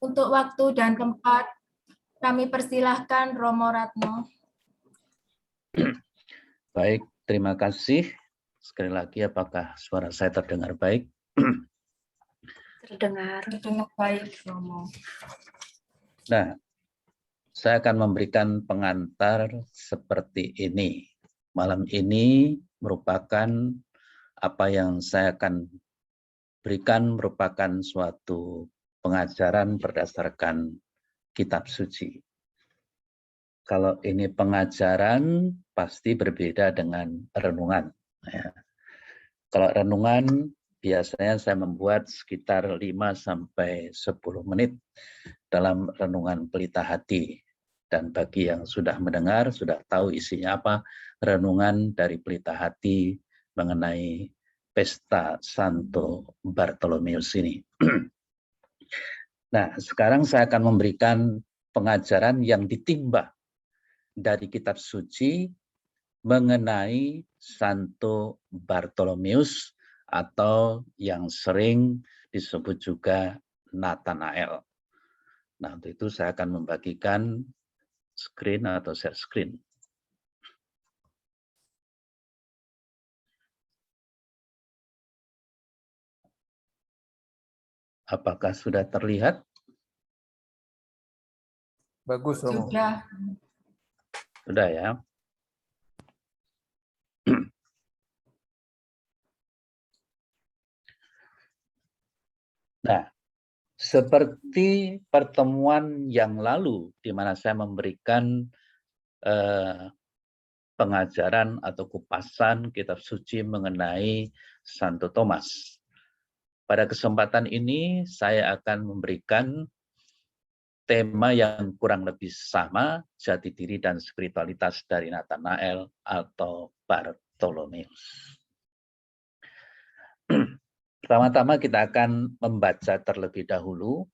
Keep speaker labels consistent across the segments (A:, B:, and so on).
A: Untuk waktu dan tempat, kami persilahkan Romo Ratno.
B: Baik, terima kasih. Sekali lagi, apakah suara saya terdengar baik?
A: Terdengar baik, Romo.
B: Nah, saya akan memberikan pengantar seperti ini. Malam ini merupakan apa yang saya akan berikan merupakan suatu pengajaran berdasarkan kitab suci. Kalau ini pengajaran pasti berbeda dengan renungan. Ya. Kalau renungan biasanya saya membuat sekitar 5-10 menit dalam renungan pelita hati. Dan bagi yang sudah mendengar, sudah tahu isinya apa, renungan dari pelita hati mengenai pesta Santo Bartolomeus ini. Nah, sekarang saya akan memberikan pengajaran yang ditimba dari kitab suci mengenai Santo Bartolomeus atau yang sering disebut juga Nathanael. Nah, untuk itu saya akan membagikan screen atau share screen. Apakah sudah terlihat?
C: Bagus, Romo.
A: Sudah.
B: Sudah ya. Nah, seperti pertemuan yang lalu di mana saya memberikan pengajaran atau kupasan kitab suci mengenai Santo Thomas. Pada kesempatan ini saya akan memberikan tema yang kurang lebih sama, jati diri dan spiritualitas dari Nathanael atau Bartolomeus. Pertama-tama kita akan membaca terlebih dahulu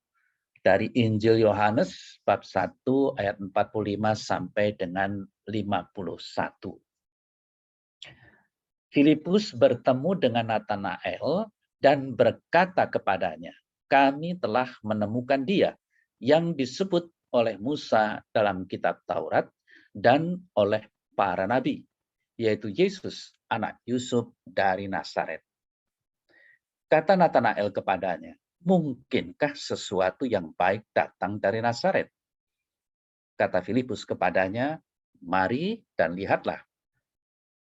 B: dari Injil Yohanes bab 1 ayat 45 sampai dengan 51. Filipus bertemu dengan Nathanael dan berkata kepadanya, "Kami telah menemukan Dia yang disebut oleh Musa dalam kitab Taurat dan oleh para nabi, yaitu Yesus, anak Yusuf dari Nazaret." Kata Nathanael kepadanya, "Mungkinkah sesuatu yang baik datang dari Nazaret?" Kata Filipus kepadanya, "Mari dan lihatlah."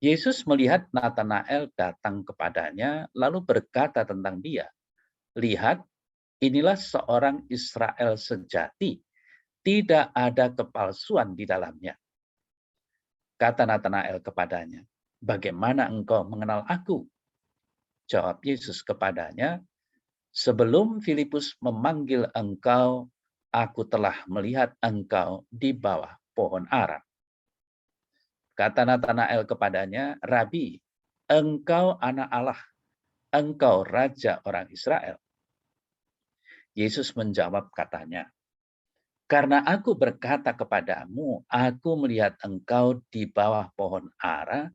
B: Yesus melihat Nathanael datang kepadanya, lalu berkata tentang dia, "Lihat, inilah seorang Israel sejati, tidak ada kepalsuan di dalamnya." Kata Nathanael kepadanya, "Bagaimana engkau mengenal aku?" Jawab Yesus kepadanya, "Sebelum Filipus memanggil engkau, aku telah melihat engkau di bawah pohon ara." Kata Nathanael kepadanya, "Rabi, engkau anak Allah, engkau raja orang Israel." Yesus menjawab katanya, "Karena aku berkata kepadamu, aku melihat engkau di bawah pohon ara,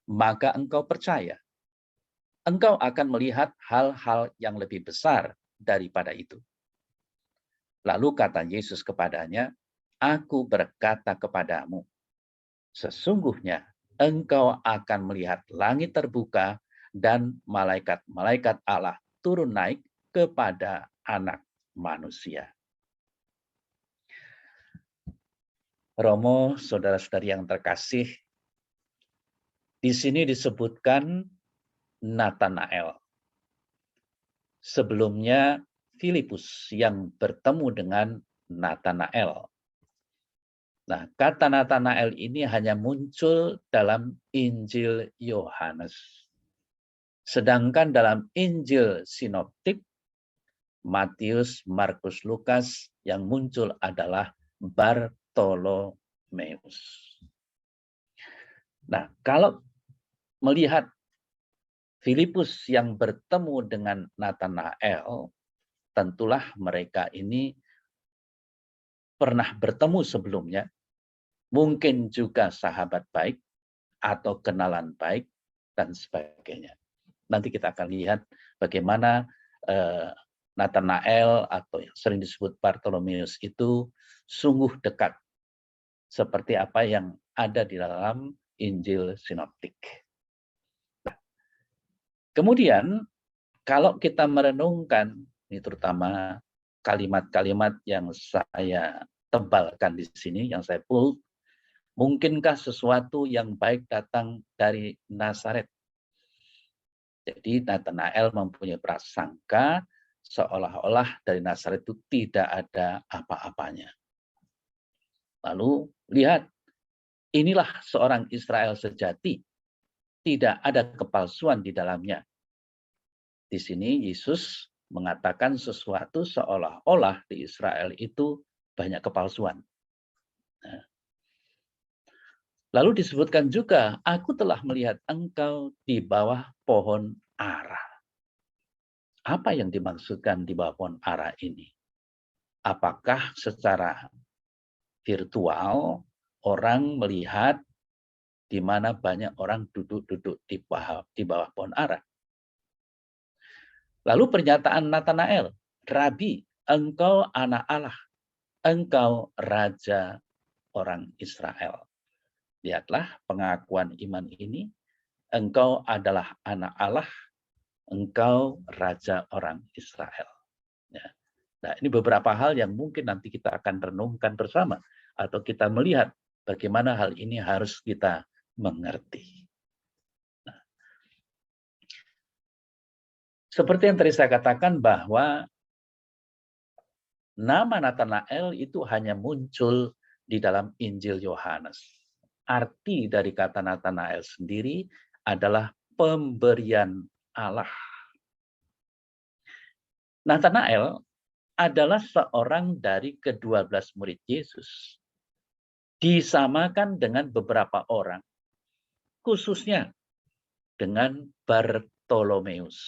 B: maka engkau percaya. Engkau akan melihat hal-hal yang lebih besar daripada itu." Lalu kata Yesus kepadanya, "Aku berkata kepadamu, sesungguhnya engkau akan melihat langit terbuka dan malaikat-malaikat Allah turun naik kepada Anak Manusia." Romo, saudara-saudari yang terkasih, di sini disebutkan Nathanael. Sebelumnya Filipus yang bertemu dengan Nathanael. Nah, kata Nathanael ini hanya muncul dalam Injil Yohanes. Sedangkan dalam Injil Sinoptik, Matius, Markus, Lukas, yang muncul adalah Bartolomeus. Nah, kalau melihat Filipus yang bertemu dengan Nathanael, tentulah mereka ini pernah bertemu sebelumnya, mungkin juga sahabat baik atau kenalan baik dan sebagainya. Nanti kita akan lihat bagaimana Nathanael atau yang sering disebut Bartolomeus itu sungguh dekat, seperti apa yang ada di dalam Injil Sinoptik. Kemudian kalau kita merenungkan, ini terutama kalimat-kalimat yang saya tebalkan di sini, yang saya bold, mungkinkah sesuatu yang baik datang dari Nazaret? Jadi Nathanael mempunyai prasangka seolah-olah dari Nazaret itu tidak ada apa-apanya. Lalu lihat, inilah seorang Israel sejati, tidak ada kepalsuan di dalamnya. Di sini Yesus mengatakan sesuatu seolah-olah di Israel itu banyak kepalsuan. Nah, lalu disebutkan juga, aku telah melihat engkau di bawah pohon ara. Apa yang dimaksudkan di bawah pohon ara ini? Apakah secara virtual orang melihat di mana banyak orang duduk-duduk di bawah pohon ara? Lalu pernyataan Nathanael, Rabi, engkau anak Allah, engkau raja orang Israel. Lihatlah pengakuan iman ini, engkau adalah anak Allah, engkau raja orang Israel. Ya. Nah, ini beberapa hal yang mungkin nanti kita akan renungkan bersama, atau kita melihat bagaimana hal ini harus kita mengerti. Nah, seperti yang tadi saya katakan bahwa nama Nathanael itu hanya muncul di dalam Injil Yohanes. Arti dari kata Nathanael sendiri adalah pemberian Allah. Nathanael adalah seorang dari ke-12 murid Yesus. Disamakan dengan beberapa orang, khususnya dengan Bartolomeus.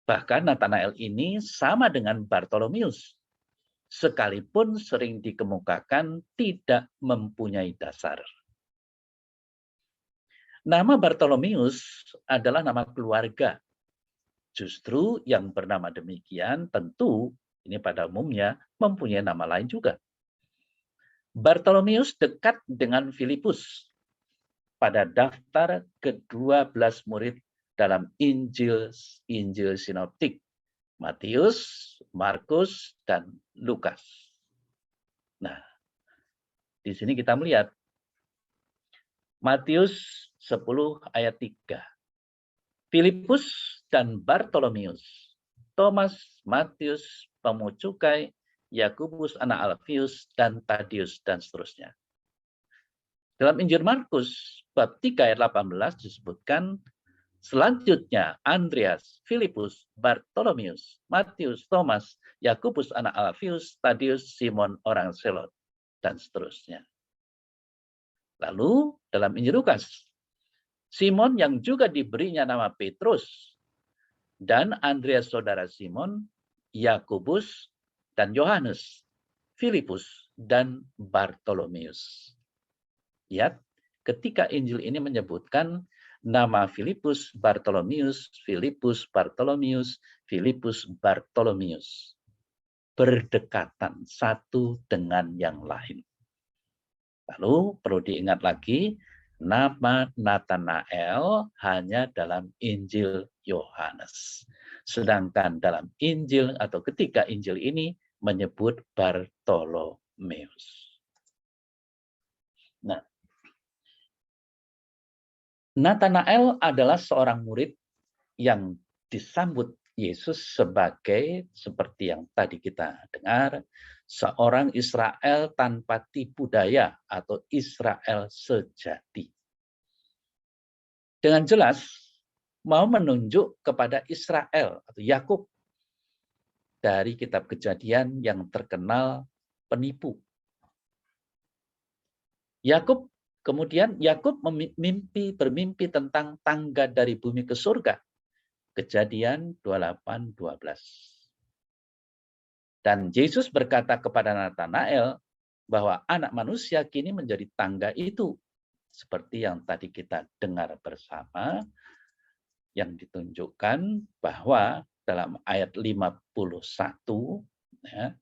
B: Bahkan Nathanael ini sama dengan Bartolomeus, sekalipun sering dikemukakan tidak mempunyai dasar. Nama Bartolomeus adalah nama keluarga. Justru yang bernama demikian tentu ini pada umumnya mempunyai nama lain juga. Bartolomeus dekat dengan Filipus pada daftar ke-12 murid dalam Injil Sinoptik, Matius, Markus, dan Lukas. Nah, di sini kita melihat Matius 10 ayat 3. Filipus dan Bartolomeus, Thomas, Matius, pemungut cukai, Yakobus anak Alfius, dan Tadius, dan seterusnya. Dalam Injil Markus, bab 3 ayat 18 disebutkan, selanjutnya Andreas, Filipus, Bartolomeus, Matius, Thomas, Yakobus anak Alfius, Tadius, Simon orang Selot, dan seterusnya. Lalu dalam Injil Lukas, Simon yang juga diberinya nama Petrus, dan Andreas saudara Simon, Yakobus, dan Yohanes, Filipus, dan Bartolomeus. Lihat, ketika Injil ini menyebutkan nama Filipus, Bartolomeus, Filipus, Bartolomeus, Filipus, Bartolomeus, berdekatan satu dengan yang lain. Lalu perlu diingat lagi, nama Nathanael hanya dalam Injil Yohanes. Sedangkan dalam Injil atau ketika Injil ini menyebut Bartolomeus. Nah, Nathanael adalah seorang murid yang disambut Yesus sebagai, seperti yang tadi kita dengar, seorang Israel tanpa tipu daya atau Israel sejati. Dengan jelas mau menunjuk kepada Israel atau Yakub dari kitab Kejadian yang terkenal penipu. Kemudian Yakub bermimpi tentang tangga dari bumi ke surga. Kejadian 28:12. Dan Yesus berkata kepada Nathanael bahwa anak manusia kini menjadi tangga itu. Seperti yang tadi kita dengar bersama, yang ditunjukkan bahwa dalam ayat 51, ya,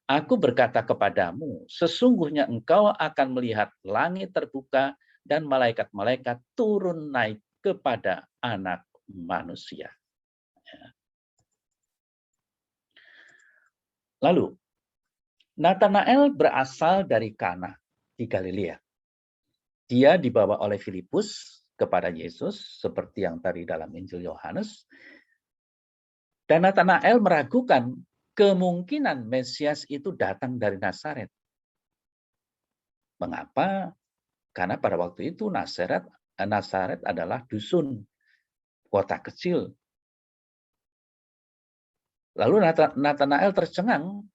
B: aku berkata kepadamu, sesungguhnya engkau akan melihat langit terbuka dan malaikat-malaikat turun naik kepada anak manusia. Ya. Lalu, Natanael berasal dari Kana di Galilea. Dia dibawa oleh Filipus kepada Yesus, seperti yang tadi dalam Injil Yohanes. Dan Natanael meragukan kemungkinan Mesias itu datang dari Nazaret. Mengapa? Karena pada waktu itu Nazaret adalah dusun, kota kecil. Lalu Natanael tercengang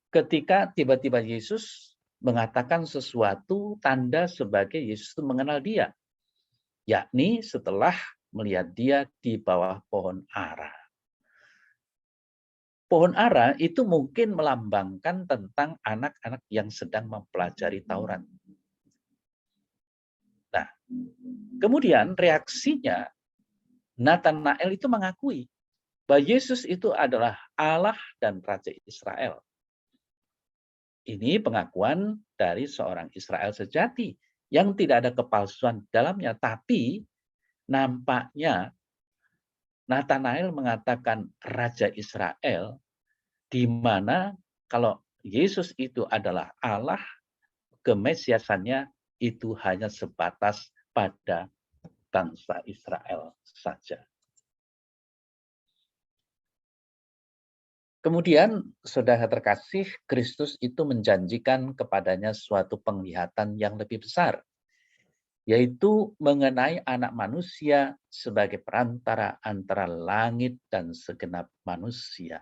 B: ketika tiba-tiba Yesus mengatakan sesuatu tanda sebagai Yesus itu mengenal dia. Yakni setelah melihat dia di bawah pohon ara. Pohon ara itu mungkin melambangkan tentang anak-anak yang sedang mempelajari Taurat. Nah, kemudian reaksinya Natanael itu mengakui bahwa Yesus itu adalah Allah dan Raja Israel. Ini pengakuan dari seorang Israel sejati yang tidak ada kepalsuan dalamnya. Tapi nampaknya Natanael mengatakan Raja Israel, di mana kalau Yesus itu adalah Allah, kemesiasannya itu hanya sebatas pada bangsa Israel saja. Kemudian, saudara terkasih, Kristus itu menjanjikan kepadanya suatu penglihatan yang lebih besar, yaitu mengenai anak manusia sebagai perantara antara langit dan segenap manusia,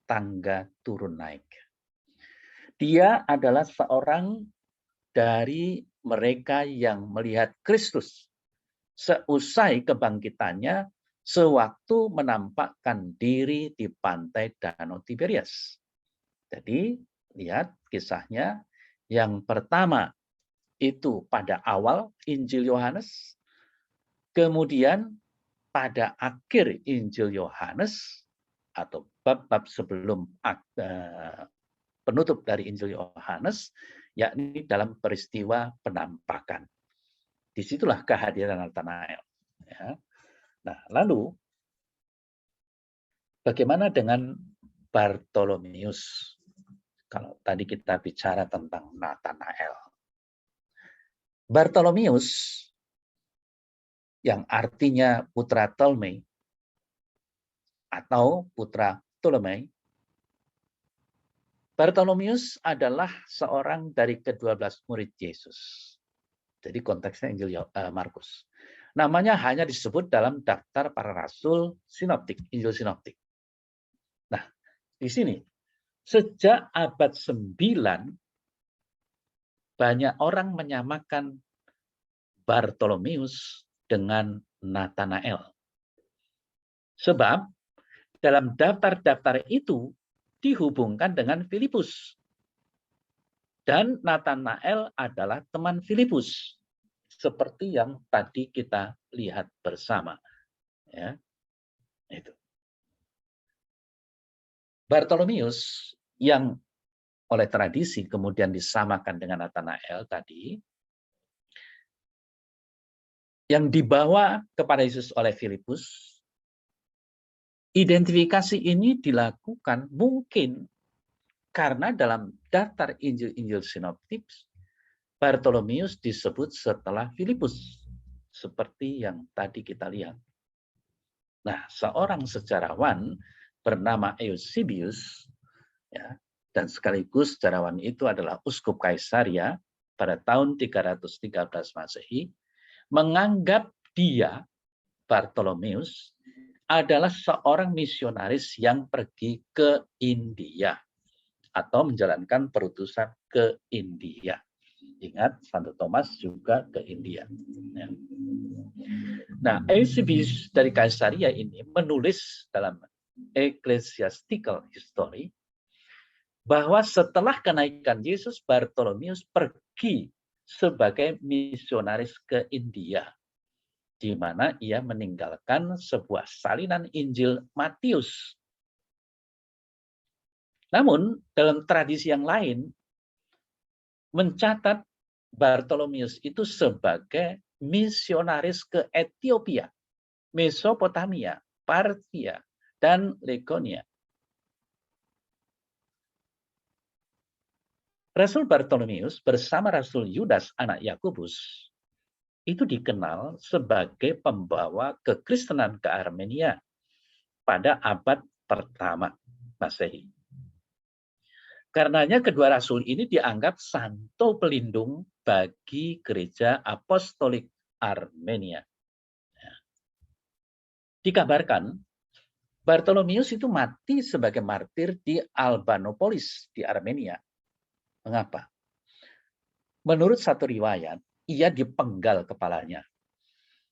B: tangga turun naik. Dia adalah seorang dari mereka yang melihat Kristus seusai kebangkitannya, sewaktu menampakkan diri di pantai Danau Tiberias. Jadi, lihat kisahnya. Yang pertama itu pada awal Injil Yohanes, kemudian pada akhir Injil Yohanes atau bab-bab sebelum penutup dari Injil Yohanes, yakni dalam peristiwa penampakan. Disitulah kehadiran Natanael. Ya. Nah, lalu bagaimana dengan Bartolomeus? Kalau tadi kita bicara tentang Natanael. Bartolomeus yang artinya putra Ptolemy atau putra Ptolemai. Bartolomeus adalah seorang dari ke-12 murid Yesus. Jadi konteksnya Injil Markus. Namanya hanya disebut dalam daftar para rasul sinoptik, Injil sinoptik. Nah, di sini sejak abad 9 banyak orang menyamakan Bartolomeus dengan Natanael. Sebab dalam daftar-daftar itu dihubungkan dengan Filipus. Dan Natanael adalah teman Filipus. Seperti yang tadi kita lihat bersama. Ya, itu. Bartolomeus yang oleh tradisi kemudian disamakan dengan Natanael tadi, yang dibawa kepada Yesus oleh Filipus, identifikasi ini dilakukan mungkin karena dalam daftar Injil-Injil sinoptik, Bartolomeus disebut setelah Filipus, seperti yang tadi kita lihat. Nah, seorang sejarawan bernama Eusebius, ya, dan sekaligus sejarawan itu adalah Uskup Kaisaria pada tahun 313 Masehi, menganggap dia, Bartolomeus, adalah seorang misionaris yang pergi ke India atau menjalankan perutusan ke India. Ingat, Santo Thomas juga ke India. Nah, Eusebius dari Kaisaria ini menulis dalam Ecclesiastical History bahwa setelah kenaikan Yesus, Bartolomeus pergi sebagai misionaris ke India. di mana ia meninggalkan sebuah salinan Injil Matius. Namun, dalam tradisi yang lain, mencatat Bartolomeus itu sebagai misionaris ke Ethiopia, Mesopotamia, Parthia, dan Legonia. Rasul Bartolomeus bersama Rasul Yudas anak Yakobus itu dikenal sebagai pembawa kekristenan ke Armenia pada abad pertama Masehi. Karenanya kedua rasul ini dianggap santo pelindung bagi gereja apostolik Armenia. Dikabarkan Bartolomeus itu mati sebagai martir di Albanopolis di Armenia. Mengapa? Menurut satu riwayat, ia dipenggal kepalanya.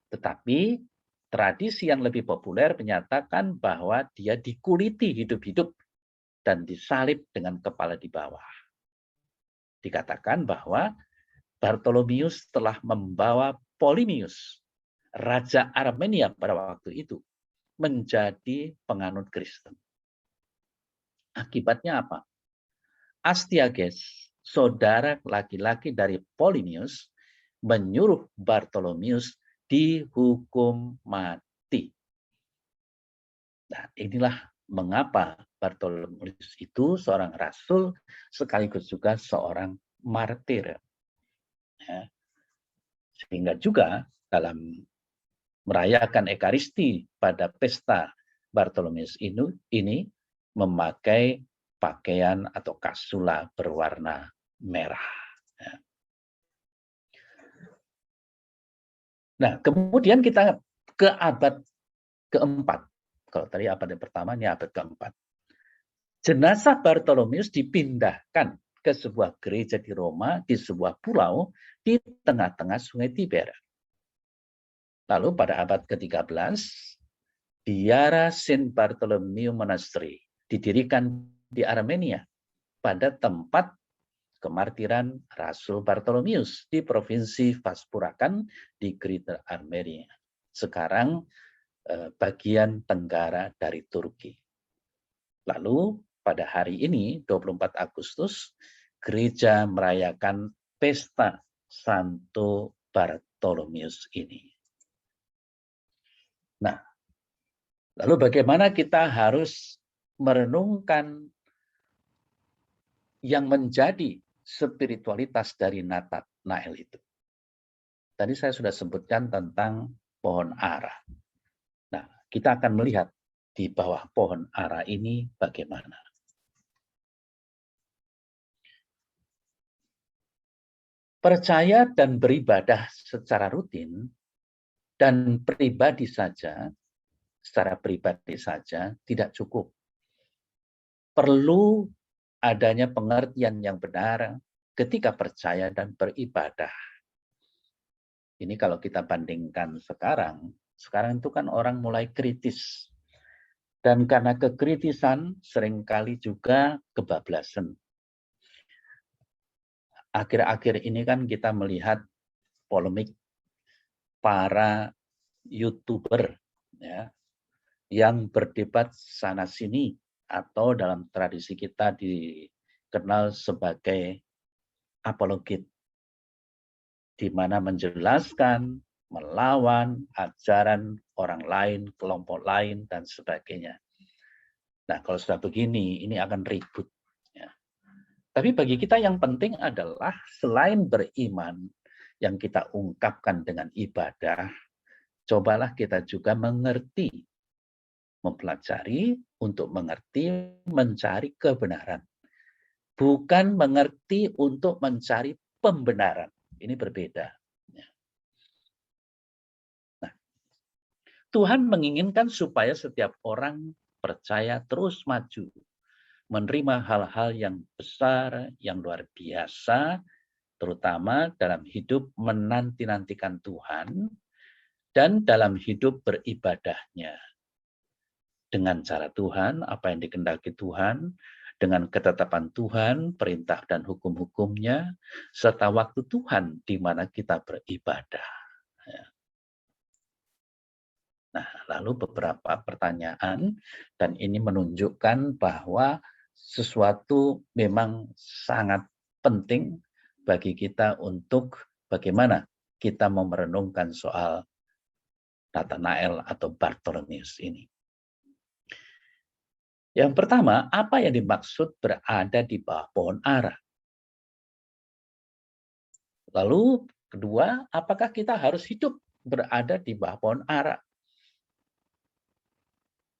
B: Tetapi tradisi yang lebih populer menyatakan bahwa dia dikuliti hidup-hidup dan disalib dengan kepala di bawah. Dikatakan bahwa Bartolomeus telah membawa Polimius, Raja Armenia pada waktu itu, menjadi penganut Kristen. Akibatnya apa? Astiages, saudara laki-laki dari Polimius, menyuruh Bartolomeus dihukum mati. Nah, inilah mengapa Bartolomeus itu seorang rasul sekaligus juga seorang martir. Ya. Sehingga juga dalam merayakan Ekaristi pada pesta Bartolomeus ini memakai pakaian atau kasula berwarna merah. Ya. Nah, kemudian kita ke abad keempat. Kalau tadi abad yang pertama, ini abad keempat. Jenazah Bartolomeus dipindahkan ke sebuah gereja di Roma, di sebuah pulau di tengah-tengah sungai Tiber. Lalu pada abad ke-13, Biara Saint Bartholomew Monastery didirikan di Armenia pada tempat kemartiran Rasul Bartolomeus di Provinsi Vaspurakan di Greater Armenia. Sekarang bagian tenggara dari Turki. Lalu pada hari ini 24 Agustus gereja merayakan pesta Santo Bartolomeus ini. Nah, lalu bagaimana kita harus merenungkan yang menjadi spiritualitas dari Natal itu? Tadi saya sudah sebutkan tentang pohon ara. Nah, kita akan melihat di bawah pohon ara ini bagaimana. Percaya dan beribadah secara rutin dan pribadi saja, secara pribadi saja tidak cukup. Perlu adanya pengertian yang benar ketika percaya dan beribadah. Ini kalau kita bandingkan sekarang itu kan orang mulai kritis. Dan karena kekritisan seringkali juga kebablasan. Akhir-akhir ini kan kita melihat polemik para YouTuber ya, yang berdebat sana-sini atau dalam tradisi kita dikenal sebagai apologet, di mana menjelaskan, melawan ajaran orang lain, kelompok lain, dan sebagainya. Nah, kalau sudah begini, ini akan ribut. Ya. Tapi bagi kita yang penting adalah selain beriman yang kita ungkapkan dengan ibadah, cobalah kita juga mengerti, mempelajari untuk mengerti, mencari kebenaran. Bukan mengerti untuk mencari pembenaran. Ini berbeda. Nah, Tuhan menginginkan supaya setiap orang percaya terus maju, menerima hal-hal yang besar, yang luar biasa, terutama dalam hidup menanti-nantikan Tuhan, dan dalam hidup beribadahnya. Dengan cara Tuhan, apa yang dikehendaki Tuhan, dengan ketetapan Tuhan, perintah dan hukum-hukumnya, serta waktu Tuhan di mana kita beribadah. Nah, lalu beberapa pertanyaan, dan ini menunjukkan bahwa sesuatu memang sangat penting bagi kita untuk bagaimana kita mau merenungkan soal Nathanael atau Bartolomeus ini. Yang pertama, apa yang dimaksud berada di bawah pohon ara? Lalu kedua, apakah kita harus hidup berada di bawah pohon ara?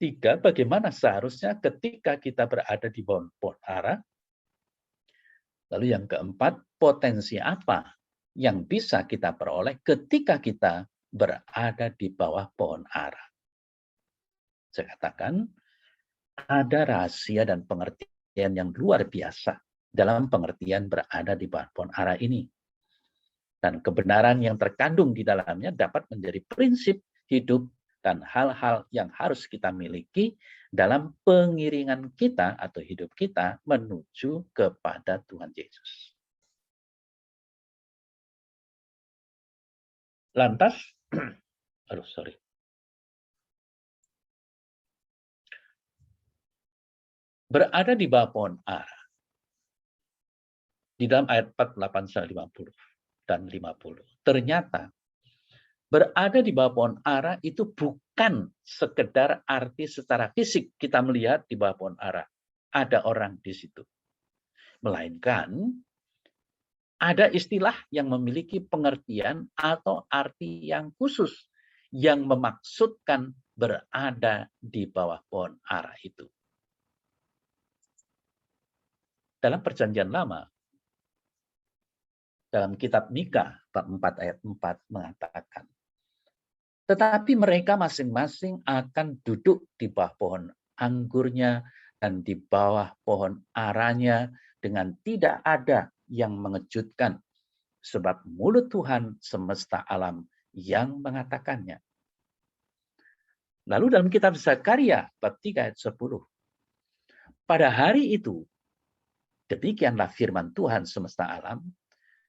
B: Tiga, bagaimana seharusnya ketika kita berada di bawah pohon ara? Lalu yang keempat, potensi apa yang bisa kita peroleh ketika kita berada di bawah pohon ara? Saya katakan, ada rahasia dan pengertian yang luar biasa dalam pengertian berada di bawah pohon ara ini. Dan kebenaran yang terkandung di dalamnya dapat menjadi prinsip hidup dan hal-hal yang harus kita miliki dalam pengiringan kita atau hidup kita menuju kepada Tuhan Yesus. Lantas, berada di bawah pohon ara. Di dalam ayat 48-50 dan 50. Ternyata berada di bawah pohon ara itu bukan sekedar arti secara fisik kita melihat di bawah pohon ara. Ada orang di situ. Melainkan ada istilah yang memiliki pengertian atau arti yang khusus yang memaksudkan berada di bawah pohon ara itu. Dalam Perjanjian Lama, dalam kitab Mika bab 4 ayat 4 mengatakan, tetapi mereka masing-masing akan duduk di bawah pohon anggurnya dan di bawah pohon aranya dengan tidak ada yang mengejutkan, sebab mulut Tuhan semesta alam yang mengatakannya. Lalu dalam kitab Zakaria bab 3 ayat 10, pada hari itu, demikianlah firman Tuhan semesta alam,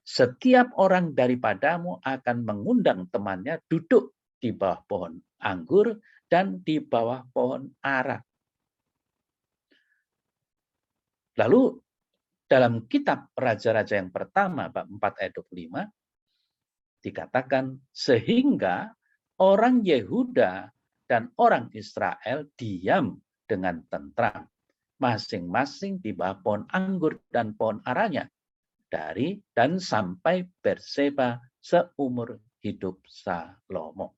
B: setiap orang daripadamu akan mengundang temannya duduk di bawah pohon anggur dan di bawah pohon ara. Lalu dalam kitab Raja-Raja yang pertama bab 4 ayat 25 dikatakan sehingga orang Yehuda dan orang Israel diam dengan tentram masing-masing di bawah pohon anggur dan pohon aranya dari dan sampai Berseba seumur hidup Salomo.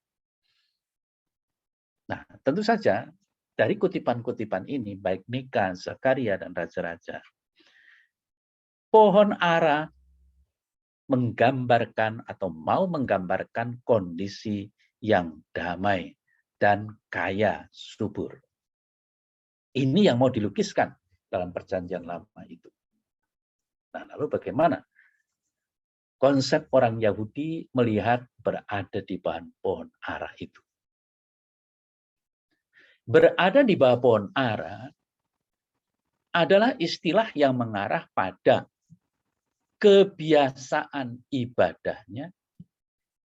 B: Nah, tentu saja dari kutipan-kutipan ini, baik Mika, Zakaria, dan Raja-Raja, pohon ara menggambarkan atau mau menggambarkan kondisi yang damai dan kaya subur. Ini yang mau dilukiskan dalam Perjanjian Lama itu. Nah, lalu bagaimana konsep orang Yahudi melihat berada di bawah pohon ara itu? Berada di bawah pohon ara adalah istilah yang mengarah pada kebiasaan ibadahnya,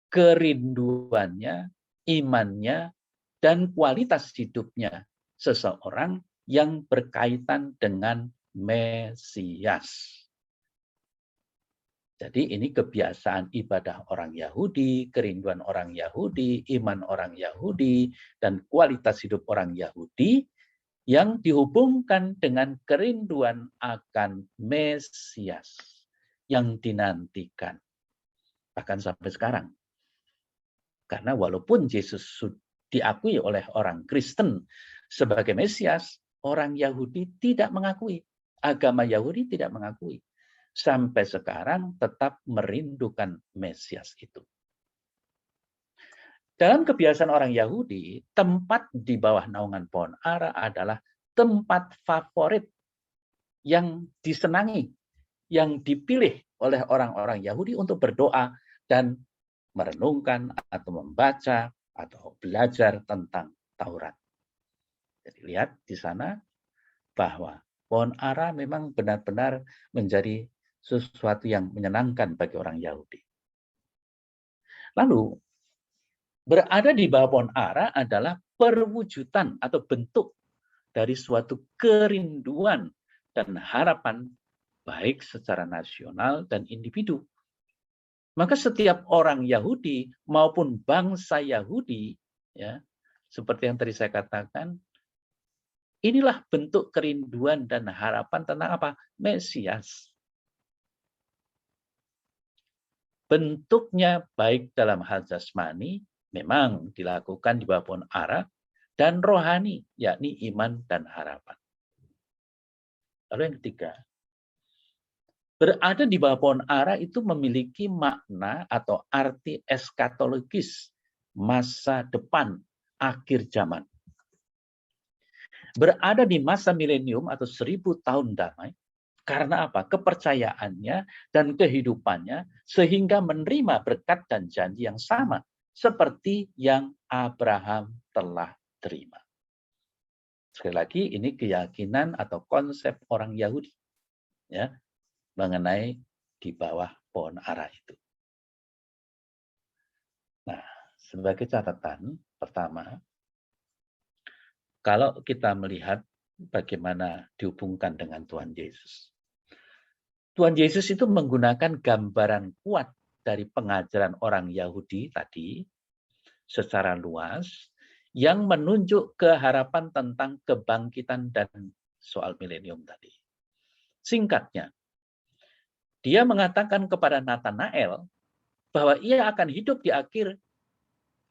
B: kerinduannya, imannya, dan kualitas hidupnya seseorang yang berkaitan dengan Mesias. Jadi ini kebiasaan ibadah orang Yahudi, kerinduan orang Yahudi, iman orang Yahudi, dan kualitas hidup orang Yahudi yang dihubungkan dengan kerinduan akan Mesias yang dinantikan. Bahkan sampai sekarang. Karena walaupun Yesus diakui oleh orang Kristen sebagai Mesias, orang Yahudi tidak mengakui. Agama Yahudi tidak mengakui. Sampai sekarang tetap merindukan Mesias itu. Dalam kebiasaan orang Yahudi, tempat di bawah naungan pohon ara adalah tempat favorit yang disenangi, yang dipilih oleh orang-orang Yahudi untuk berdoa dan merenungkan atau membaca atau belajar tentang Taurat. Jadi lihat di sana bahwa pohon ara memang benar-benar menjadi sesuatu yang menyenangkan bagi orang Yahudi. Lalu Berada di bawah pohon ara adalah perwujudan atau bentuk dari suatu kerinduan dan harapan baik secara nasional dan individu. Maka setiap orang Yahudi maupun bangsa Yahudi, ya, seperti yang tadi saya katakan, inilah bentuk kerinduan dan harapan tentang apa? Mesias. Bentuknya baik dalam hal jasmani, memang dilakukan di bawah pohon ara, dan rohani, yakni iman dan harapan. Lalu yang ketiga, berada di bawah pohon ara itu memiliki makna atau arti eskatologis, masa depan, akhir zaman. Berada di masa milenium atau 1000 tahun damai, karena apa? Kepercayaannya dan kehidupannya sehingga menerima berkat dan janji yang sama seperti yang Abraham telah terima. Sekali lagi, ini keyakinan atau konsep orang Yahudi, ya, mengenai di bawah pohon ara itu. Nah, sebagai catatan pertama, kalau kita melihat bagaimana dihubungkan dengan Tuhan Yesus. Tuhan Yesus itu menggunakan gambaran kuat dari pengajaran orang Yahudi tadi secara luas yang menunjuk keharapan tentang kebangkitan dan soal milenium tadi. Singkatnya, dia mengatakan kepada Nathanael bahwa ia akan hidup di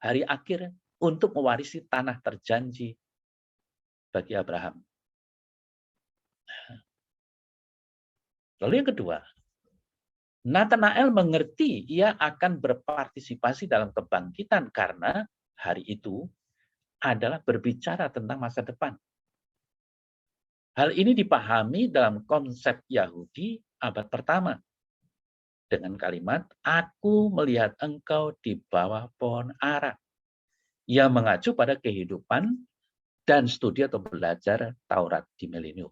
B: hari akhir untuk mewarisi tanah terjanji bagi Abraham. Lalu yang kedua, Nathanael mengerti ia akan berpartisipasi dalam kebangkitan karena hari itu adalah berbicara tentang masa depan. Hal ini dipahami dalam konsep Yahudi abad pertama dengan kalimat, "Aku melihat engkau di bawah pohon ara," yang mengacu pada kehidupan dan studi atau belajar Taurat di milenium.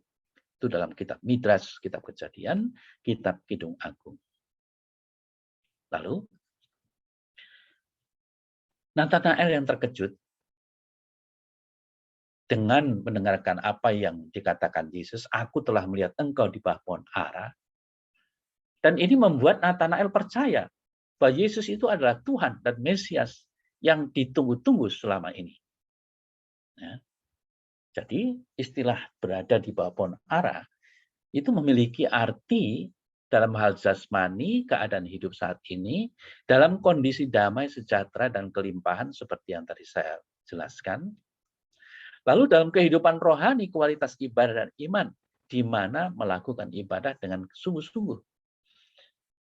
B: Itu dalam kitab Midrash, kitab Kejadian, kitab Kidung Agung. Lalu, Nathanael yang terkejut dengan mendengarkan apa yang dikatakan Yesus, "Aku telah melihat engkau di bawah pohon ara." Dan ini membuat Nathanael percaya bahwa Yesus itu adalah Tuhan dan Mesias yang ditunggu-tunggu selama ini. Ya. Jadi istilah berada di bawah pohon ara itu memiliki arti dalam hal jasmani, keadaan hidup saat ini, dalam kondisi damai, sejahtera, dan kelimpahan seperti yang tadi saya jelaskan. Lalu dalam kehidupan rohani, kualitas ibadah dan iman, di mana melakukan ibadah dengan sungguh-sungguh.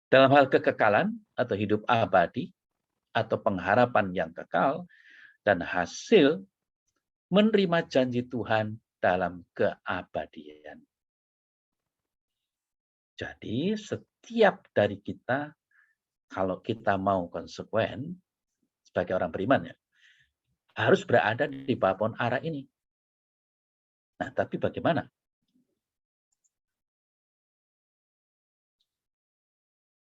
B: Dalam hal kekekalan atau hidup abadi, atau pengharapan yang kekal, dan hasil menerima janji Tuhan dalam keabadian. Jadi setiap dari kita, kalau kita mau konsekuen sebagai orang beriman ya, harus berada di bawah pohon ara ini. Nah, tapi bagaimana?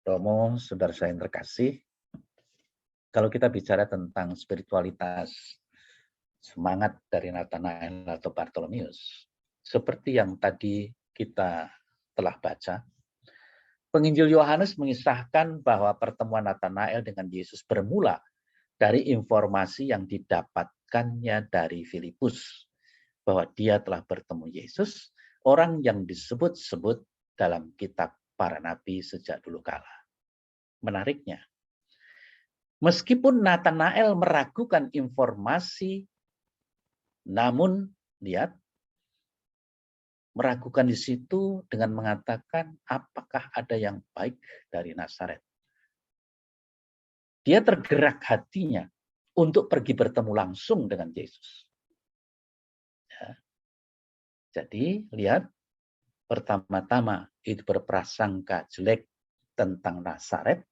B: Romo, saudara saya yang terkasih, kalau kita bicara tentang spiritualitas, semangat dari Nathanael atau Bartolomeus, seperti yang tadi kita telah baca, Penginjil Yohanes mengisahkan bahwa pertemuan Nathanael dengan Yesus bermula dari informasi yang didapatkannya dari Filipus, bahwa dia telah bertemu Yesus, orang yang disebut-sebut dalam kitab para nabi sejak dulu kala. Menariknya, meskipun Nathanael meragukan informasi, namun lihat, meragukan di situ dengan mengatakan apakah ada yang baik dari Nazaret. Dia tergerak hatinya untuk pergi bertemu langsung dengan Yesus. Ya. Jadi lihat, pertama-tama itu berprasangka jelek tentang Nazaret,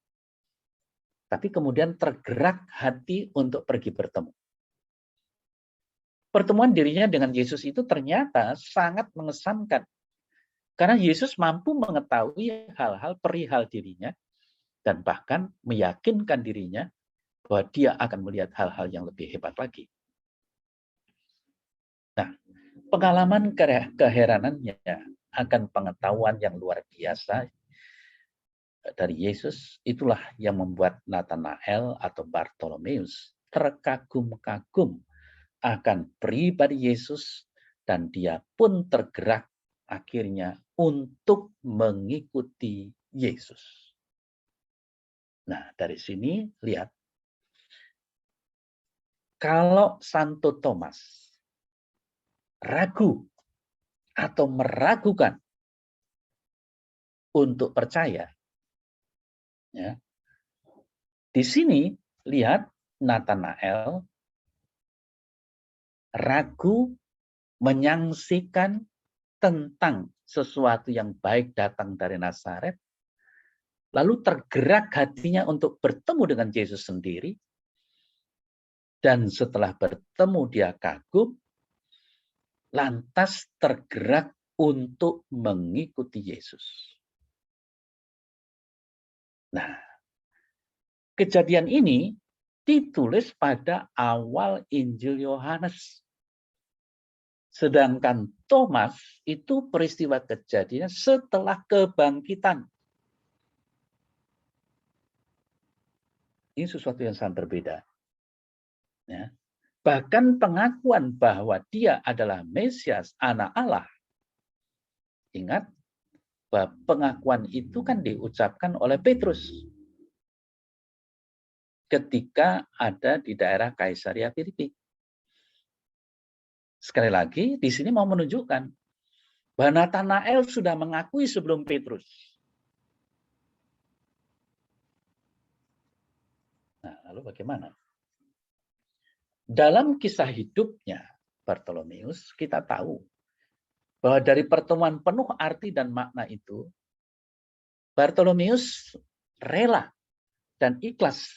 B: tapi kemudian tergerak hati untuk pergi bertemu. Pertemuan dirinya dengan Yesus itu ternyata sangat mengesankan. Karena Yesus mampu mengetahui hal-hal perihal dirinya dan bahkan meyakinkan dirinya bahwa dia akan melihat hal-hal yang lebih hebat lagi. Nah, pengalaman keheranannya akan pengetahuan yang luar biasa dari Yesus, itulah yang membuat Nathanael atau Bartolomeus terkagum-kagum akan pribadi Yesus, dan dia pun tergerak akhirnya untuk mengikuti Yesus. Nah, dari sini lihat, kalau Santo Thomas ragu atau meragukan untuk percaya, ya, di sini lihat Nathanael ragu menyaksikan tentang sesuatu yang baik datang dari Nazaret, lalu tergerak hatinya untuk bertemu dengan Yesus sendiri, dan setelah bertemu dia kagum, lantas tergerak untuk mengikuti Yesus. Nah, kejadian ini ditulis pada awal Injil Yohanes. Sedangkan Thomas itu peristiwa kejadiannya setelah kebangkitan. Ini sesuatu yang sangat berbeda. Ya. Bahkan pengakuan bahwa dia adalah Mesias, anak Allah. Ingat, bahwa pengakuan itu kan diucapkan oleh Petrus ketika ada di daerah Kaisaria Filipi. Sekali lagi, di sini mau menunjukkan bahwa Nathanael sudah mengakui sebelum Petrus. Nah, lalu bagaimana? Dalam kisah hidupnya Bartolomeus, kita tahu bahwa dari pertemuan penuh arti dan makna itu, Bartolomeus rela dan ikhlas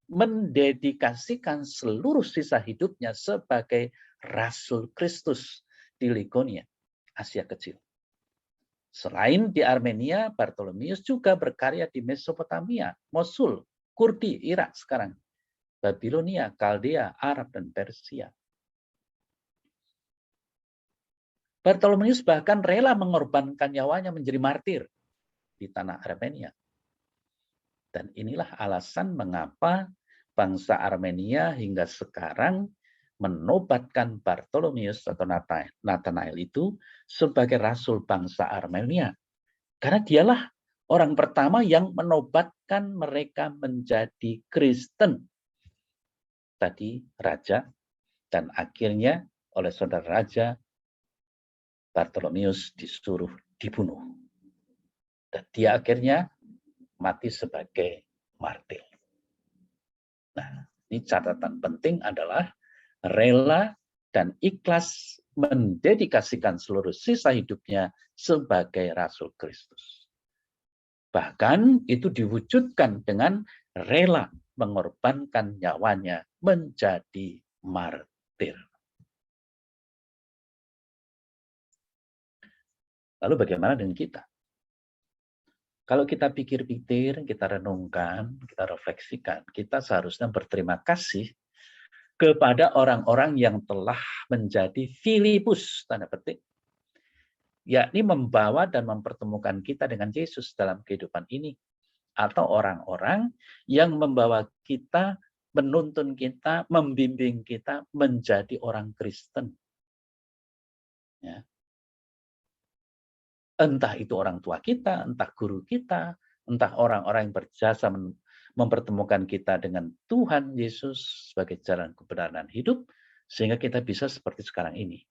B: mendedikasikan seluruh sisa hidupnya sebagai Rasul Kristus di Likonia, Asia Kecil. Selain di Armenia, Bartolomeus juga berkarya di Mesopotamia, Mosul, Kurdi, Irak sekarang, Babilonia, Kaldea, Arab, dan Persia. Bartolomeus bahkan rela mengorbankan nyawanya menjadi martir di tanah Armenia. Dan inilah alasan mengapa bangsa Armenia hingga sekarang menobatkan Bartolomeus atau Nathanael itu sebagai rasul bangsa Armenia. Karena dialah orang pertama yang menobatkan mereka menjadi Kristen. Tadi raja, dan akhirnya oleh saudara raja, Bartolomeus disuruh dibunuh. Dan dia akhirnya mati sebagai martir. Nah, ini catatan penting adalah rela dan ikhlas mendedikasikan seluruh sisa hidupnya sebagai Rasul Kristus. Bahkan itu diwujudkan dengan rela mengorbankan nyawanya menjadi martir. Lalu bagaimana dengan kita? Kalau kita pikir-pikir, kita renungkan, kita refleksikan, kita seharusnya berterima kasih kepada orang-orang yang telah menjadi Filipus, tanda petik, yakni membawa dan mempertemukan kita dengan Yesus dalam kehidupan ini. Atau orang-orang yang membawa kita, menuntun kita, membimbing kita menjadi orang Kristen. Ya. Entah itu orang tua kita, entah guru kita, entah orang-orang yang berjasa mempertemukan kita dengan Tuhan Yesus sebagai jalan kebenaran hidup, sehingga kita bisa seperti sekarang ini.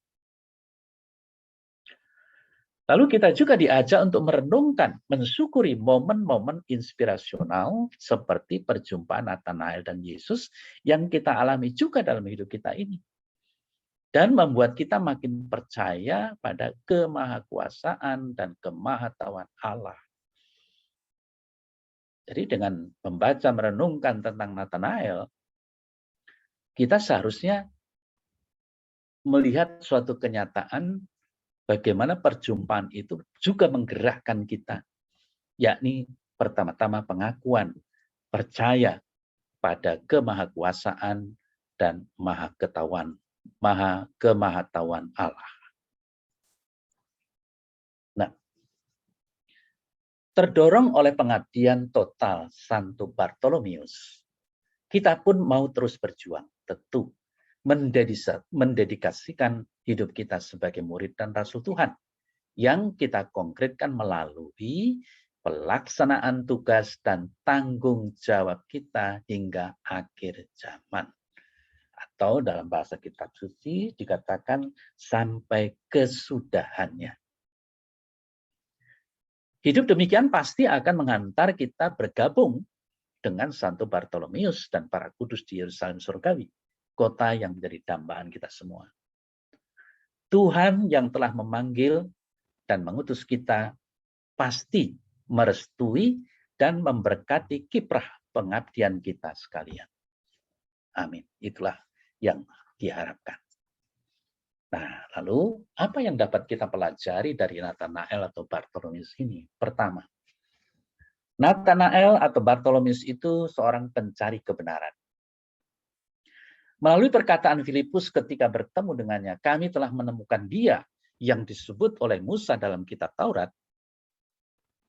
B: Lalu kita juga diajak untuk merenungkan, mensyukuri momen-momen inspirasional seperti perjumpaan Nathanael dan Yesus yang kita alami juga dalam hidup kita ini. Dan membuat kita makin percaya pada kemahakuasaan dan kemahatauan Allah. Jadi dengan membaca, merenungkan tentang Nathanael, kita seharusnya melihat suatu kenyataan bagaimana perjumpaan itu juga menggerakkan kita. Yakni pertama-tama pengakuan, percaya pada kemahakuasaan dan kemahatauan Allah. Nah, terdorong oleh pengabdian total Santo Bartolomeus, kita pun mau terus berjuang, tentu mendedikasikan hidup kita sebagai murid dan rasul Tuhan, yang kita konkretkan melalui pelaksanaan tugas dan tanggung jawab kita hingga akhir zaman. Atau dalam bahasa kitab suci dikatakan sampai kesudahannya. Hidup demikian pasti akan mengantar kita bergabung dengan Santo Bartolomeus dan para kudus di Yerusalem surgawi, kota yang menjadi dambaan kita semua. Tuhan yang telah memanggil dan mengutus kita pasti merestui dan memberkati kiprah pengabdian kita sekalian. Amin. Itulah yang diharapkan. Nah, lalu apa yang dapat kita pelajari dari Nathanael atau Bartolomeus ini? Pertama, Nathanael atau Bartolomeus itu seorang pencari kebenaran. Melalui perkataan Filipus ketika bertemu dengannya, kami telah menemukan dia yang disebut oleh Musa dalam kitab Taurat,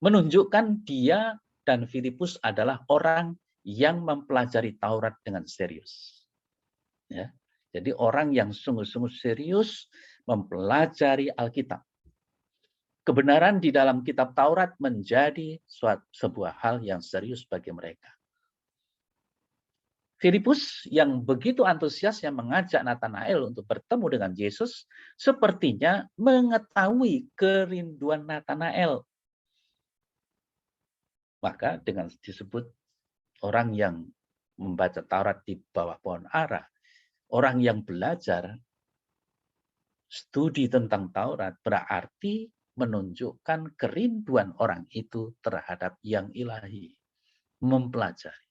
B: menunjukkan dia dan Filipus adalah orang yang mempelajari Taurat dengan serius. Ya. Jadi orang yang sungguh-sungguh serius mempelajari Alkitab. Kebenaran di dalam kitab Taurat menjadi sebuah hal yang serius bagi mereka. Filipus yang begitu antusiasnya mengajak Nathanael untuk bertemu dengan Yesus, sepertinya mengetahui kerinduan Nathanael. Maka dengan disebut orang yang membaca Taurat di bawah pohon ara, orang yang belajar studi tentang Taurat berarti menunjukkan kerinduan orang itu terhadap yang ilahi, mempelajari.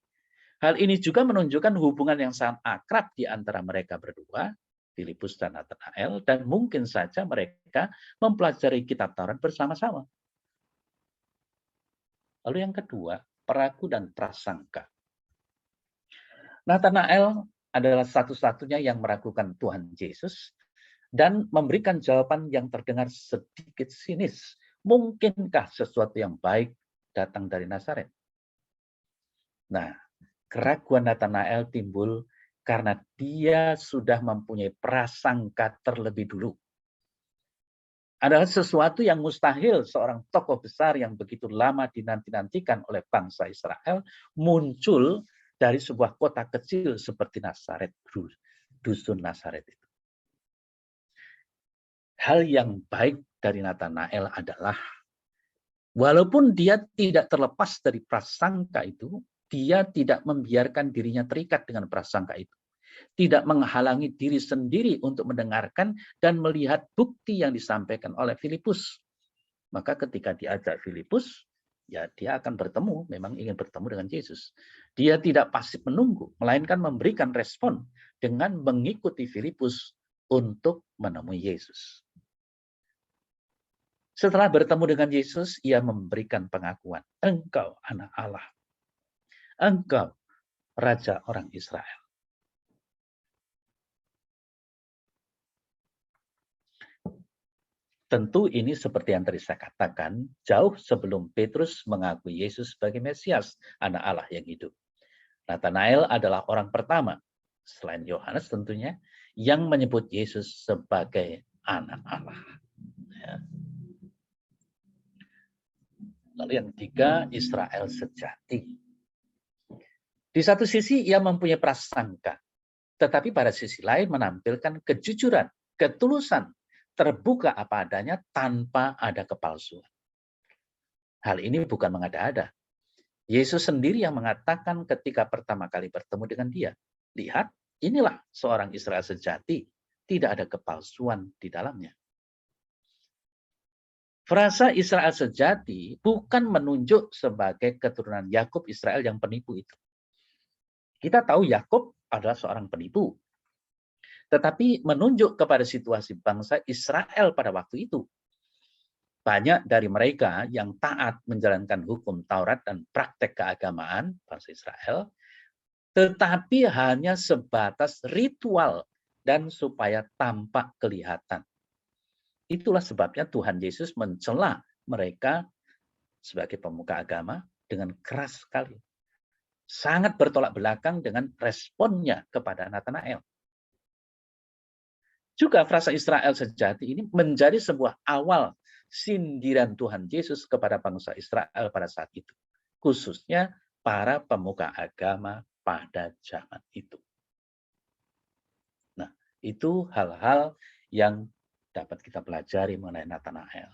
B: Hal ini juga menunjukkan hubungan yang sangat akrab di antara mereka berdua, Filipus dan Nathanael, dan mungkin saja mereka mempelajari kitab Taurat bersama-sama. Lalu yang kedua, peraku dan prasangka. Nathanael adalah satu-satunya yang meragukan Tuhan Yesus dan memberikan jawaban yang terdengar sedikit sinis. Mungkinkah sesuatu yang baik datang dari Nazaret? Nah, keraguan Nathanael timbul karena dia sudah mempunyai prasangka terlebih dulu. Adalah sesuatu yang mustahil seorang tokoh besar yang begitu lama dinanti-nantikan oleh bangsa Israel muncul dari sebuah kota kecil seperti Nazaret, dusun Nazaret itu. Hal yang baik dari Nathanael adalah walaupun dia tidak terlepas dari prasangka itu, dia tidak membiarkan dirinya terikat dengan prasangka itu. Tidak menghalangi diri sendiri untuk mendengarkan dan melihat bukti yang disampaikan oleh Filipus. Maka ketika diajak Filipus, ya dia akan bertemu, memang ingin bertemu dengan Yesus. Dia tidak pasif menunggu, melainkan memberikan respon dengan mengikuti Filipus untuk menemui Yesus. Setelah bertemu dengan Yesus, ia memberikan pengakuan, Engkau anak Allah. Engkau Raja orang Israel. Tentu ini seperti yang tadi saya katakan, jauh sebelum Petrus mengakui Yesus sebagai Mesias, anak Allah yang hidup. Nathanael adalah orang pertama, selain Yohanes tentunya, yang menyebut Yesus sebagai anak Allah. Ya. Lalu yang ketiga, Israel sejati. Di satu sisi ia mempunyai prasangka, tetapi pada sisi lain menampilkan kejujuran, ketulusan, terbuka apa adanya tanpa ada kepalsuan. Hal ini bukan mengada-ada. Yesus sendiri yang mengatakan ketika pertama kali bertemu dengan dia, lihat, inilah seorang Israel sejati, tidak ada kepalsuan di dalamnya. Frasa Israel sejati bukan menunjuk sebagai keturunan Yakub Israel yang penipu itu. Kita tahu Yakub adalah seorang penipu. Tetapi menunjuk kepada situasi bangsa Israel pada waktu itu. Banyak dari mereka yang taat menjalankan hukum Taurat dan praktek keagamaan bangsa Israel tetapi hanya sebatas ritual dan supaya tampak kelihatan. Itulah sebabnya Tuhan Yesus mencela mereka sebagai pemuka agama dengan keras sekali. Sangat bertolak belakang dengan responnya kepada Natanael. Juga frasa Israel sejati ini menjadi sebuah awal sindiran Tuhan Yesus kepada bangsa Israel pada saat itu. Khususnya para pemuka agama pada zaman itu. Nah, itu hal-hal yang dapat kita pelajari mengenai Natanael.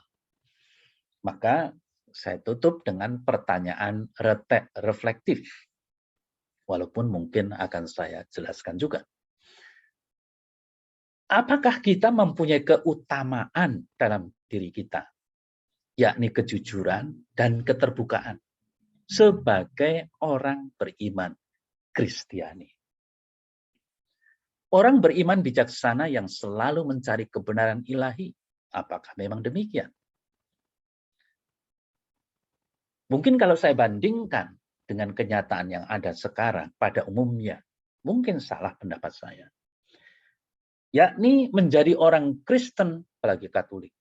B: Maka saya tutup dengan pertanyaan reflektif. Walaupun mungkin akan saya jelaskan juga. Apakah kita mempunyai keutamaan dalam diri kita, yakni kejujuran dan keterbukaan sebagai orang beriman Kristiani? Orang beriman bijaksana yang selalu mencari kebenaran ilahi. Apakah memang demikian? Mungkin kalau saya bandingkan dengan kenyataan yang ada sekarang pada umumnya, mungkin salah pendapat saya. Yakni menjadi orang Kristen, apalagi Katolik.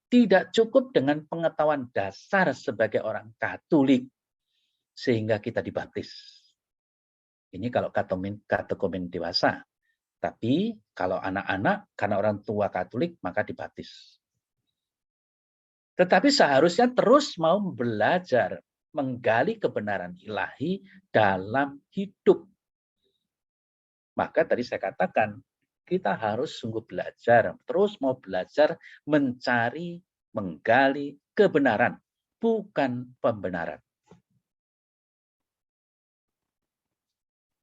B: Tidak cukup dengan pengetahuan dasar sebagai orang Katolik, sehingga kita dibaptis. Ini kalau katekomen dewasa. Tapi kalau anak-anak, karena orang tua Katolik, maka dibaptis. Tetapi seharusnya terus mau belajar, menggali kebenaran ilahi dalam hidup. Maka tadi saya katakan, kita harus sungguh belajar, terus mau belajar mencari, menggali kebenaran, bukan pembenaran.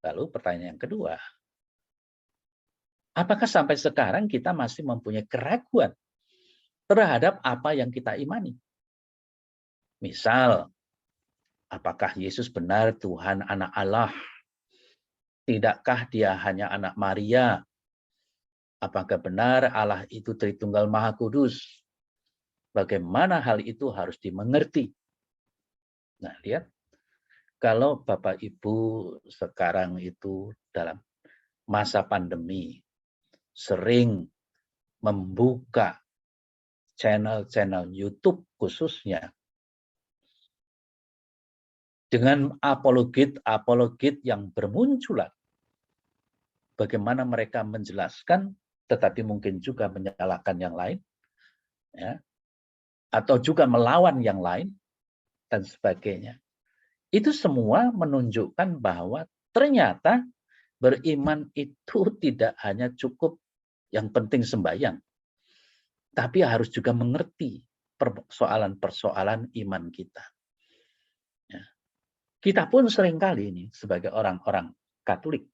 B: Lalu pertanyaan yang kedua, apakah sampai sekarang kita masih mempunyai keraguan terhadap apa yang kita imani? Misal, apakah Yesus benar Tuhan anak Allah? Tidakkah dia hanya anak Maria? Apakah benar Allah itu Tritunggal Maha Kudus? Bagaimana hal itu harus dimengerti? Nah, lihat. Kalau Bapak Ibu sekarang itu dalam masa pandemi sering membuka channel-channel YouTube khususnya dengan apologet yang bermunculan, bagaimana mereka menjelaskan, tetapi mungkin juga menyalahkan yang lain, ya, atau juga melawan yang lain, dan sebagainya. Itu semua menunjukkan bahwa ternyata beriman itu tidak hanya cukup yang penting sembahyang, tapi harus juga mengerti persoalan-persoalan iman kita. Ya. Kita pun seringkali ini sebagai orang-orang Katolik,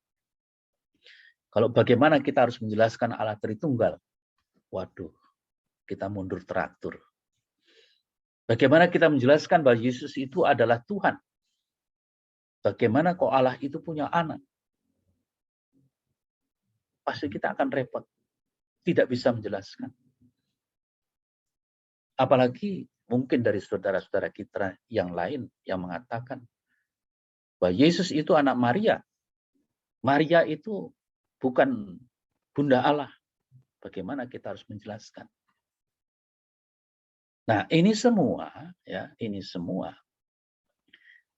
B: kalau bagaimana kita harus menjelaskan Allah Tritunggal, waduh, kita mundur teratur. Bagaimana kita menjelaskan bahwa Yesus itu adalah Tuhan? Bagaimana kok Allah itu punya anak? Pasti kita akan repot. Tidak bisa menjelaskan. Apalagi mungkin dari saudara-saudara kita yang lain yang mengatakan bahwa Yesus itu anak Maria. Maria itu bukan Bunda Allah. Bagaimana kita harus menjelaskan? Nah, ini semua, ya, ini semua.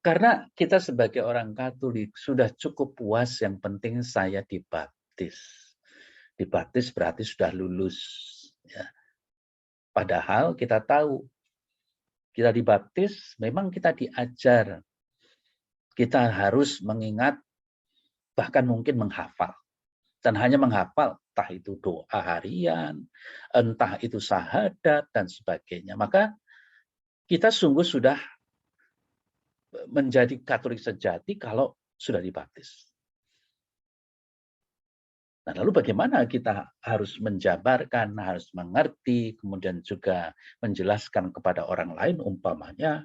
B: Karena kita sebagai orang Katolik sudah cukup puas, yang penting saya dibaptis. Dibaptis berarti sudah lulus. Ya. Padahal kita tahu, kita dibaptis memang kita diajar. Kita harus mengingat, bahkan mungkin menghafal. Dan hanya menghafal, entah itu doa harian, entah itu syahadat, dan sebagainya. Maka kita sungguh sudah menjadi Katolik sejati kalau sudah dibaptis. Nah, lalu bagaimana kita harus menjabarkan, harus mengerti, kemudian juga menjelaskan kepada orang lain, umpamanya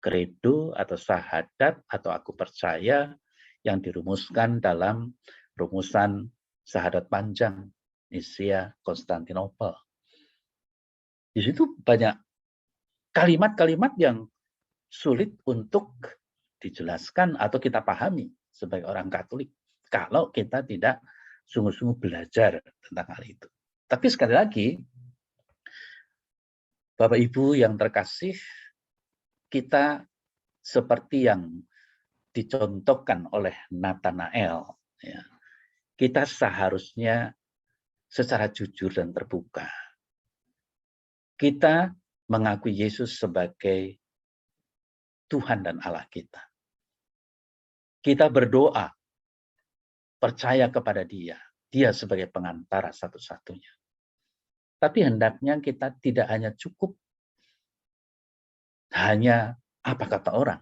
B: kredo atau syahadat atau aku percaya yang dirumuskan dalam rumusan syahadat panjang Nicea Konstantinopel. Di situ banyak kalimat-kalimat yang sulit untuk dijelaskan atau kita pahami. sebagai orang Katolik kalau kita tidak sungguh-sungguh belajar tentang hal itu. Tapi sekali lagi, Bapak Ibu yang terkasih, kita seperti yang dicontohkan oleh Nathanael, ya, kita seharusnya secara jujur dan terbuka. Kita mengakui Yesus sebagai Tuhan dan Allah kita. Kita berdoa, percaya kepada Dia. Dia sebagai pengantara satu-satunya. Tapi hendaknya kita tidak hanya cukup hanya apa kata orang.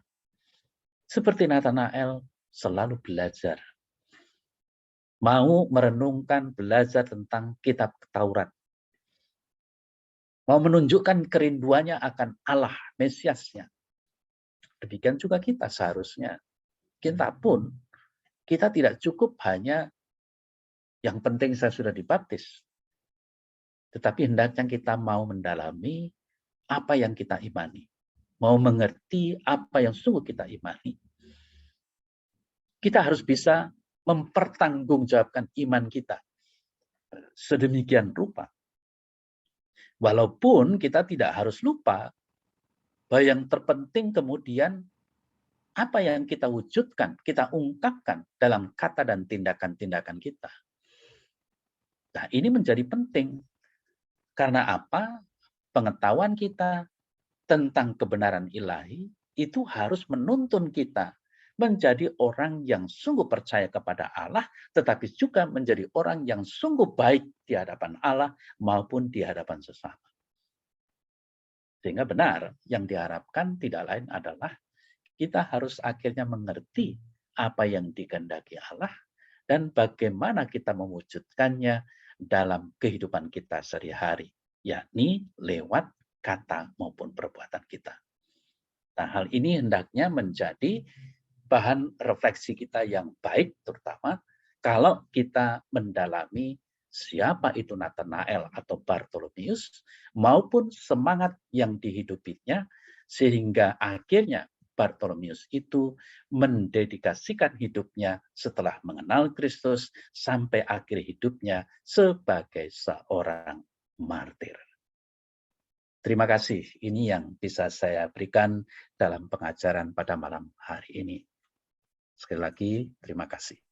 B: Seperti Nathanael selalu belajar. Mau merenungkan, belajar tentang kitab Taurat. Mau menunjukkan kerinduannya akan Allah, Mesiasnya. Demikian juga kita seharusnya. Kita pun, kita tidak cukup hanya yang penting saya sudah dibaptis. Tetapi hendaknya kita mau mendalami apa yang kita imani. Mau mengerti apa yang sungguh kita imani. Kita harus bisa mempertanggungjawabkan iman kita sedemikian rupa. Walaupun kita tidak harus lupa bahwa yang terpenting kemudian apa yang kita wujudkan, kita ungkapkan dalam kata dan tindakan-tindakan kita. Nah, ini menjadi penting. Karena apa? Pengetahuan kita tentang kebenaran ilahi itu harus menuntun kita menjadi orang yang sungguh percaya kepada Allah, tetapi juga menjadi orang yang sungguh baik di hadapan Allah maupun di hadapan sesama. Sehingga benar, yang diharapkan tidak lain adalah kita harus akhirnya mengerti apa yang dikehendaki Allah dan bagaimana kita mewujudkannya dalam kehidupan kita sehari-hari, yakni lewat kata maupun perbuatan kita. Nah, hal ini hendaknya menjadi bahan refleksi kita yang baik, terutama kalau kita mendalami siapa itu Nathanael atau Bartolomeus, maupun semangat yang dihidupinya, sehingga akhirnya Bartolomeus itu mendedikasikan hidupnya setelah mengenal Kristus sampai akhir hidupnya sebagai seorang martir. Terima kasih, ini yang bisa saya berikan dalam pengajaran pada malam hari ini. Sekali lagi, terima kasih.